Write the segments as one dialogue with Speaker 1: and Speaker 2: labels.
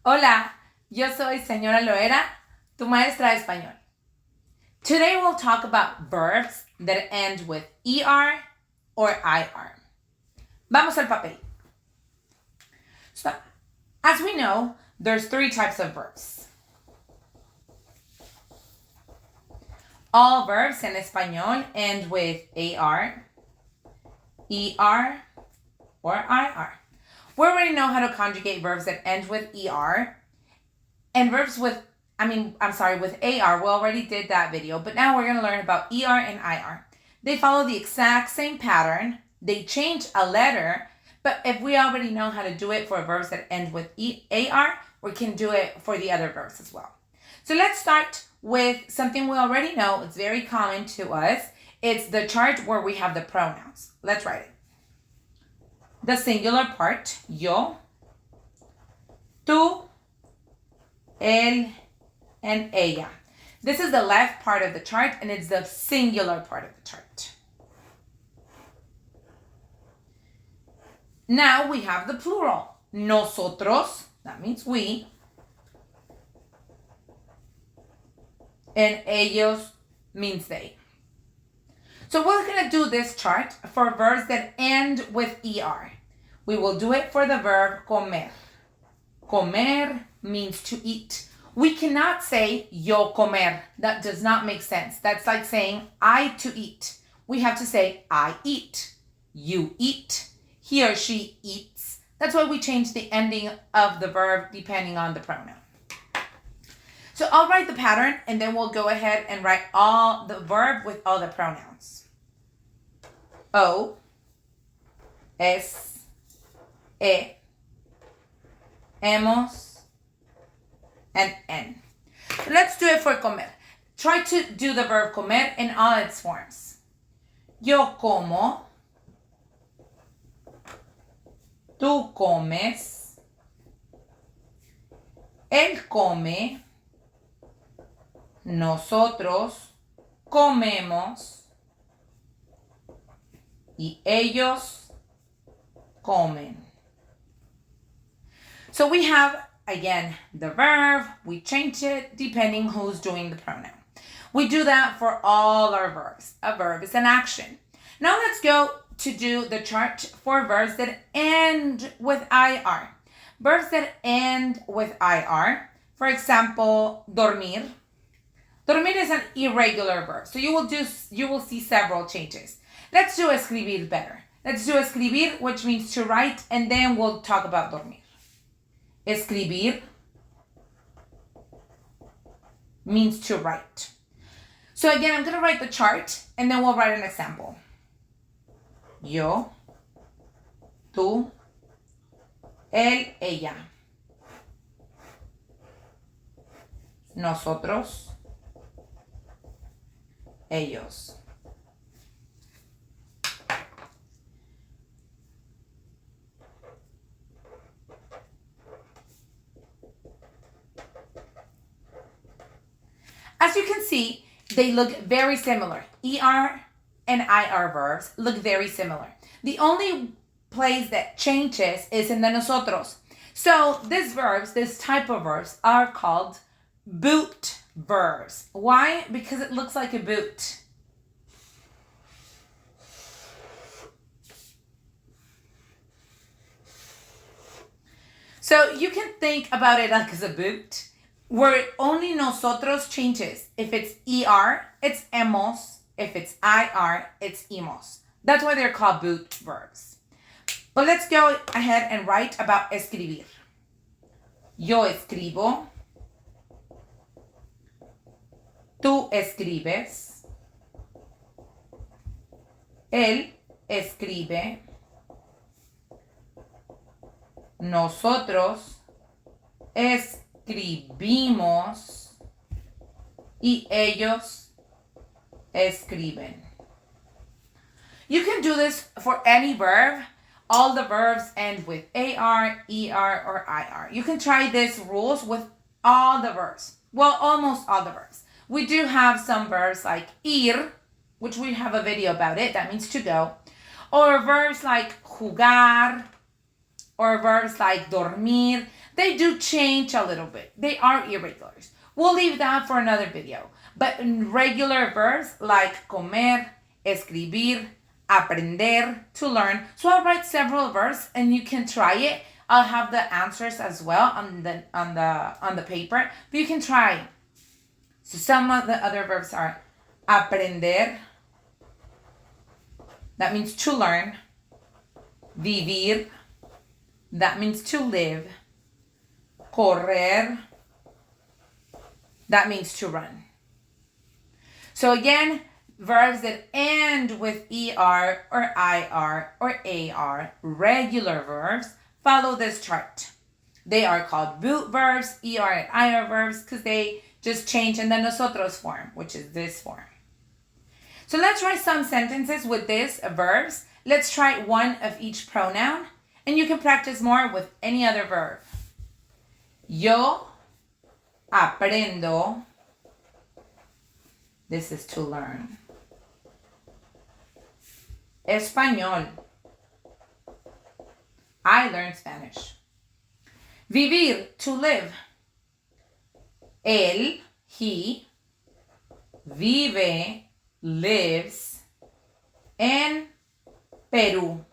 Speaker 1: Hola, yo soy señora Loera, tu maestra de español. Today we'll talk about verbs that end with er or ir. Vamos al papel. So, as we know, there's three types of verbs. All verbs in español end with ar, er, or ir. We already know how to conjugate verbs that end with er and verbs with AR. We already did that video, but now we're going to learn about ER and IR. They follow the exact same pattern. They change a letter, but if we already know how to do it for verbs that end with AR, we can do it for the other verbs as well. So let's start with something we already know. It's very common to us. It's the chart where we have the pronouns. Let's write it. The singular part, yo, tú, él, and ella. This is the left part of the chart, and it's the singular part of the chart. Now we have the plural. Nosotros, that means we. And ellos means they. So we're going to do this chart for verbs that end with er. We will do it for the verb comer. Comer means to eat. We cannot say yo comer. That does not make sense. That's like saying I to eat. We have to say I eat. You eat. He or she eats. That's why we change the ending of the verb depending on the pronoun. So I'll write the pattern and then we'll go ahead and write all the verb with all the pronouns. O, es, e, hemos, and en. Let's do it for comer. Try to do the verb comer in all its forms. Yo como, tú comes, él come, nosotros comemos, y ellos comen. So we have, again, the verb. We change it depending who's doing the pronoun. We do that for all our verbs. A verb is an action. Now let's go to do the chart for verbs that end with IR. Verbs that end with IR. For example, dormir. Dormir is an irregular verb. So you will see several changes. Let's do escribir better. Let's do escribir, which means to write, and then we'll talk about dormir. Escribir means to write. So again, I'm going to write the chart, and then we'll write an example. Yo, tú, él, ella. Nosotros, ellos. As you can see, they look very similar. ER and IR verbs look very similar. The only place that changes is in the nosotros. So these verbs, this type of verbs, are called boot verbs. Why? Because it looks like a boot. So you can think about it like as a boot, where only nosotros changes. If it's ER, it's hemos. If it's IR, it's hemos. That's why they're called boot verbs. But let's go ahead and write about escribir. Yo escribo. Tú escribes. Él escribe. Nosotros escribimos y ellos escriben. You can do this for any verb. All the verbs end with AR, ER, or IR. You can try these rules with all the verbs. Well, almost all the verbs. We do have some verbs like ir, which we have a video about it. That means to go. Or verbs like jugar, or verbs like dormir. They do change a little bit. They are irregulars. We'll leave that for another video. But regular verbs like comer, escribir, aprender, to learn. So I'll write several verbs and you can try it. I'll have the answers as well on the paper, but you can try. So some of the other verbs are aprender, that means to learn. Vivir, that means to live. Correr, that means to run. So again, verbs that end with ER or IR or AR, regular verbs, follow this chart. They are called boot verbs, ER and IR verbs, because they just change in the nosotros form, which is this form. So let's write some sentences with these verbs. Let's try one of each pronoun, and you can practice more with any other verb. Yo aprendo. This is to learn. Español. I learned Spanish. Vivir, to live. Él, he, vive, lives en Peru.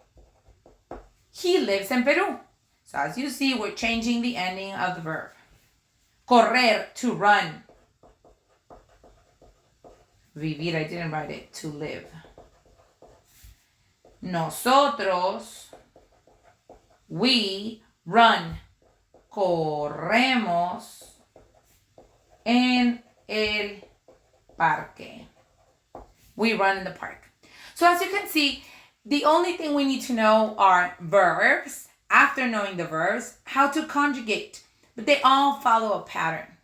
Speaker 1: He lives in Peru. So as you see, we're changing the ending of the verb. Correr, to run. Vivir, I didn't write it, to live. Nosotros, we run. Corremos en el parque. We run in the park. So as you can see, the only thing we need to know are verbs. After knowing the verbs, how to conjugate. But they all follow a pattern.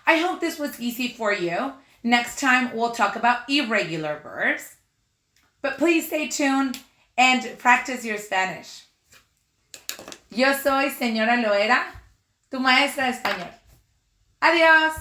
Speaker 1: I hope this was easy for you. Next time, we'll talk about irregular verbs. But please stay tuned and practice your Spanish. Yo soy Señora Loera, tu maestra de español. Adiós.